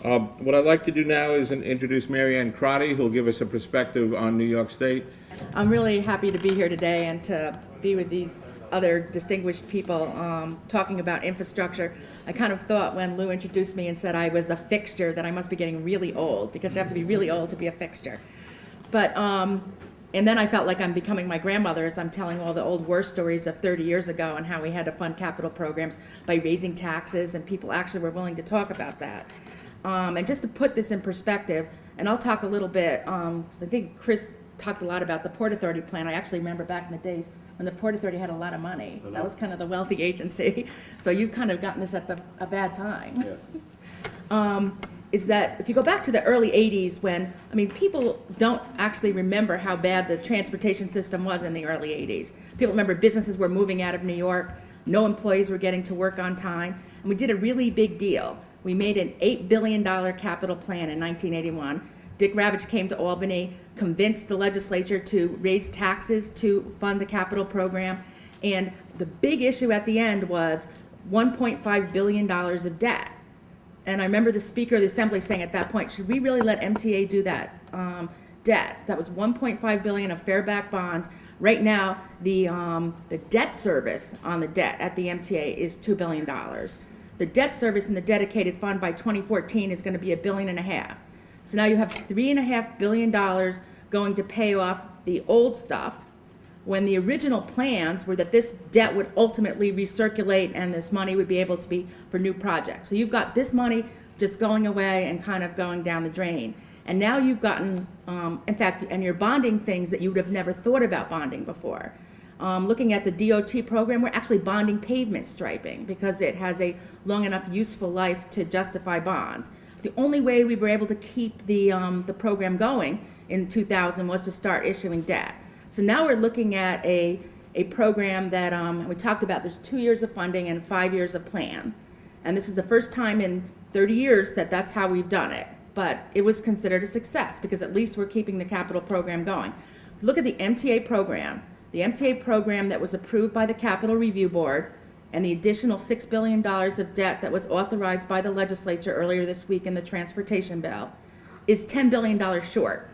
What I'd like to do now is introduce Mary Ann Crotty, who'll give us a perspective on New York State. I'm really happy to be here today and to be with these other distinguished people talking about infrastructure. I kind of thought when Lou introduced me and said I was a fixture that I must be getting really old, because you have to be really old to be a fixture. But and then I felt like I'm becoming my grandmother as I'm telling all the old war stories of 30 years ago and how we had to fund capital programs by raising taxes, and people actually were willing to talk about that. And just to put this in perspective, and I'll talk a little bit, 'cause I think Chris talked a lot about the Port Authority plan. I actually remember back in the days when the Port Authority had a lot of money. That was kind of the wealthy agency. So you've kind of gotten this at a bad time. Yes. Is that if you go back to the early 80s when, I mean, people don't actually remember how bad the transportation system was in the early 80s. People remember businesses were moving out of New York, no employees were getting to work on time, and we did a really big deal. We made an $8 billion capital plan in 1981. Dick Ravitch came to Albany, convinced the legislature to raise taxes to fund the capital program, and the big issue at the end was $1.5 billion of debt. And I remember the Speaker of the Assembly saying at that point, should we really let MTA do that debt? That was $1.5 billion of fair-back bonds. Right now, the debt service on the debt at the MTA is $2 billion. The debt service in the dedicated fund by 2014 is going to be $1.5 billion. So now you have $3.5 billion going to pay off the old stuff, when the original plans were that this debt would ultimately recirculate and this money would be able to be for new projects. So you've got this money just going away and kind of going down the drain. And now you've gotten, in fact, and you're bonding things that you would have never thought about bonding before. Looking at the DOT program, we're actually bonding pavement striping because it has a long enough useful life to justify bonds. The only way we were able to keep the program going in 2000 was to start issuing debt. So now we're looking at a program that we talked about. There's 2 years of funding and 5 years of plan. And this is the first time in 30 years that that's how we've done it. But it was considered a success because at least we're keeping the capital program going. Look at the MTA program. The MTA program that was approved by the Capital Review Board and the additional $6 billion of debt that was authorized by the legislature earlier this week in the transportation bill is $10 billion short.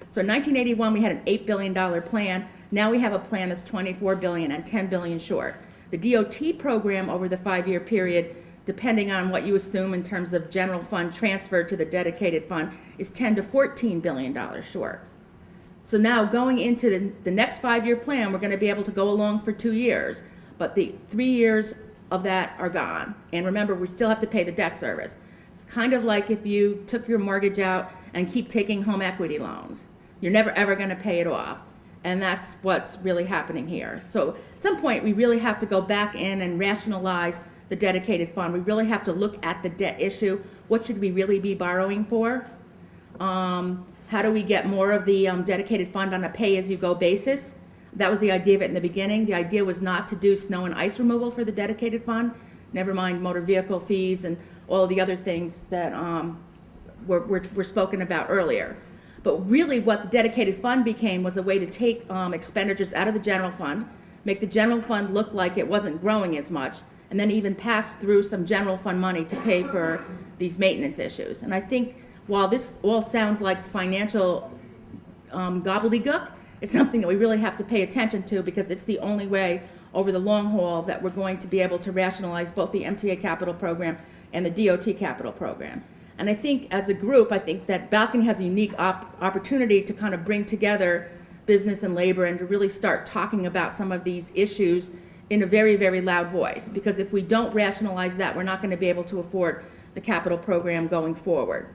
So in 1981, we had an $8 billion plan. Now we have a plan that's $24 billion and $10 billion short. The DOT program over the 5-year period, depending on what you assume in terms of general fund transfer to the dedicated fund, is $10 to $14 billion short. So now going into the next 5-year plan, we're going to be able to go along for 2 years, but the 3 years of that are gone. And remember, we still have to pay the debt service. It's kind of like if you took your mortgage out and keep taking home equity loans. You're never ever going to pay it off. And that's what's really happening here. So at some point, we really have to go back in and rationalize the dedicated fund. We really have to look at the debt issue. What should we really be borrowing for? How do we get more of the dedicated fund on a pay-as-you-go basis? That was the idea of it in the beginning. The idea was not to do snow and ice removal for the dedicated fund, never mind motor vehicle fees and all the other things that were spoken about earlier. But really what the dedicated fund became was a way to take expenditures out of the general fund, make the general fund look like it wasn't growing as much, and then even pass through some general fund money to pay for these maintenance issues. And I think while this all sounds like financial gobbledygook, it's something that we really have to pay attention to because it's the only way over the long haul that we're going to be able to rationalize both the MTA capital program and the DOT capital program. And I think as a group, I think that Balcony has a unique opportunity to kind of bring together business and labor and to really start talking about some of these issues in a very, very loud voice. Because if we don't rationalize that, we're not going to be able to afford the capital program going forward.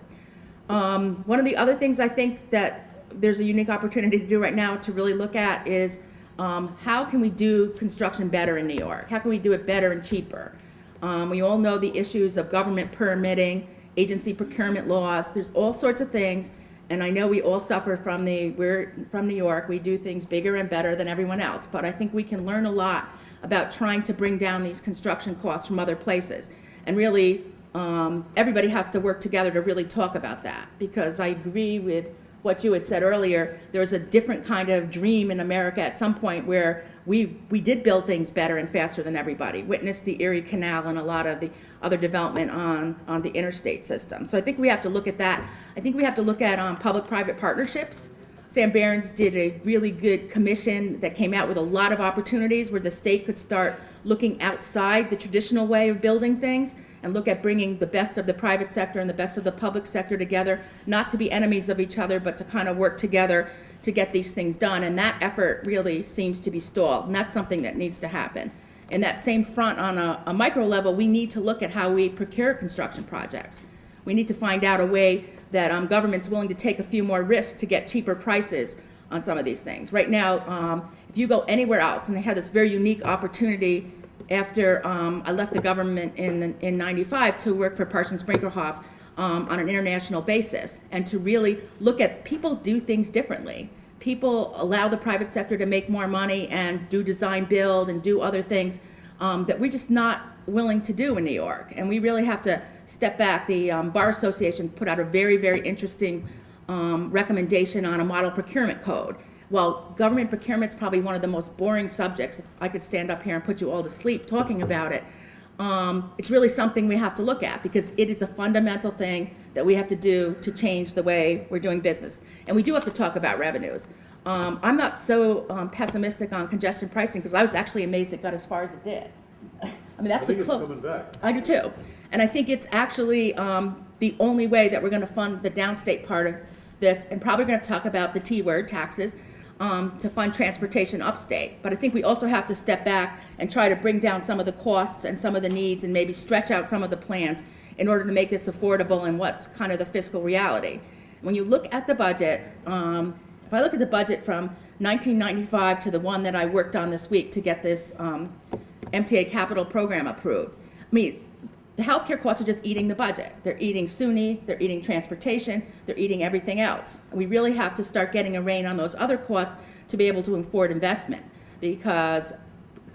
One of the other things I think that there's a unique opportunity to do right now to really look at is how can we do construction better in New York? How can we do it better and cheaper? We all know the issues of government permitting, agency procurement laws. There's all sorts of things, and I know we all suffer from we're from New York, we do things bigger and better than everyone else, but I think we can learn a lot about trying to bring down these construction costs from other places. And really, everybody has to work together to really talk about that, because I agree with what you had said earlier, there was a different kind of dream in America at some point where we did build things better and faster than everybody. Witness the Erie Canal and a lot of the other development on the interstate system. So I think we have to look at that. I think we have to look at public-private partnerships. Sam Behrens did a really good commission that came out with a lot of opportunities where the state could start looking outside the traditional way of building things and look at bringing the best of the private sector and the best of the public sector together, not to be enemies of each other, but to kind of work together to get these things done. And that effort really seems to be stalled, and that's something that needs to happen. In that same front, on a micro level, we need to look at how we procure construction projects. We need to find out a way that government's willing to take a few more risks to get cheaper prices on some of these things. Right now, if you go anywhere else, and they had this very unique opportunity after I left the government in 95 to work for Parsons Brinckerhoff on an international basis, and to really look at people do things differently. People allow the private sector to make more money and do design build and do other things that we're just not willing to do in New York. And we really have to step back. The Bar Association put out a very, very interesting recommendation on a model procurement code. Well, government procurement's probably one of the most boring subjects. I could stand up here and put you all to sleep talking about it. It's really something we have to look at because it is a fundamental thing that we have to do to change the way we're doing business. And we do have to talk about revenues. I'm not so pessimistic on congestion pricing because I was actually amazed it got as far as it did. I mean, that's I think a it's coming back. I do too. And I think it's actually the only way that we're going to fund the downstate part of this, and probably going to talk about the T word, taxes, to fund transportation upstate. But I think we also have to step back and try to bring down some of the costs and some of the needs and maybe stretch out some of the plans in order to make this affordable and what's kind of the fiscal reality. When you look at the budget, if I look at the budget from 1995 to the one that I worked on this week to get this MTA capital program approved, I mean, the healthcare costs are just eating the budget. They're eating SUNY, they're eating transportation, they're eating everything else. We really have to start getting a rein on those other costs to be able to afford investment, because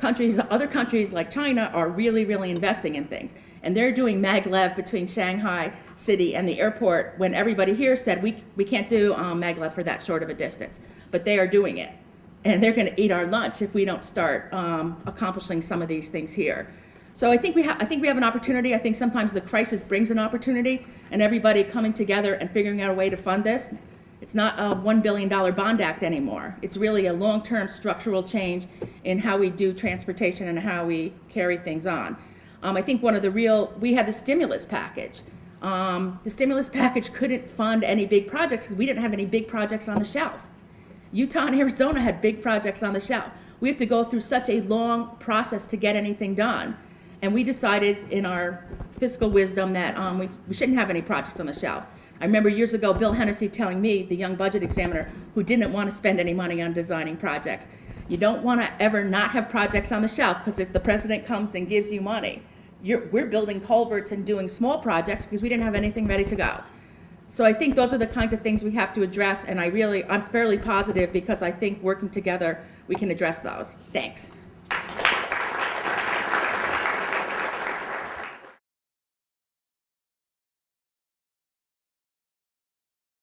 other countries like China are really, really investing in things. And they're doing maglev between Shanghai City and the airport when everybody here said we can't do maglev for that short of a distance. But they are doing it. And they're going to eat our lunch if we don't start accomplishing some of these things here. So I think we have an opportunity. I think sometimes the crisis brings an opportunity, and everybody coming together and figuring out a way to fund this. It's not a $1 billion bond act anymore. It's really a long-term structural change in how we do transportation and how we carry things on. I think we had the stimulus package. The stimulus package couldn't fund any big projects because we didn't have any big projects on the shelf. Utah and Arizona had big projects on the shelf. We have to go through such a long process to get anything done. And we decided in our fiscal wisdom that we shouldn't have any projects on the shelf. I remember years ago Bill Hennessy telling me, the young budget examiner, who didn't want to spend any money on designing projects, you don't want to ever not have projects on the shelf, because if the president comes and gives you money, we're building culverts and doing small projects because we didn't have anything ready to go. So I think those are the kinds of things we have to address, and I'm fairly positive because I think working together we can address those. Thanks.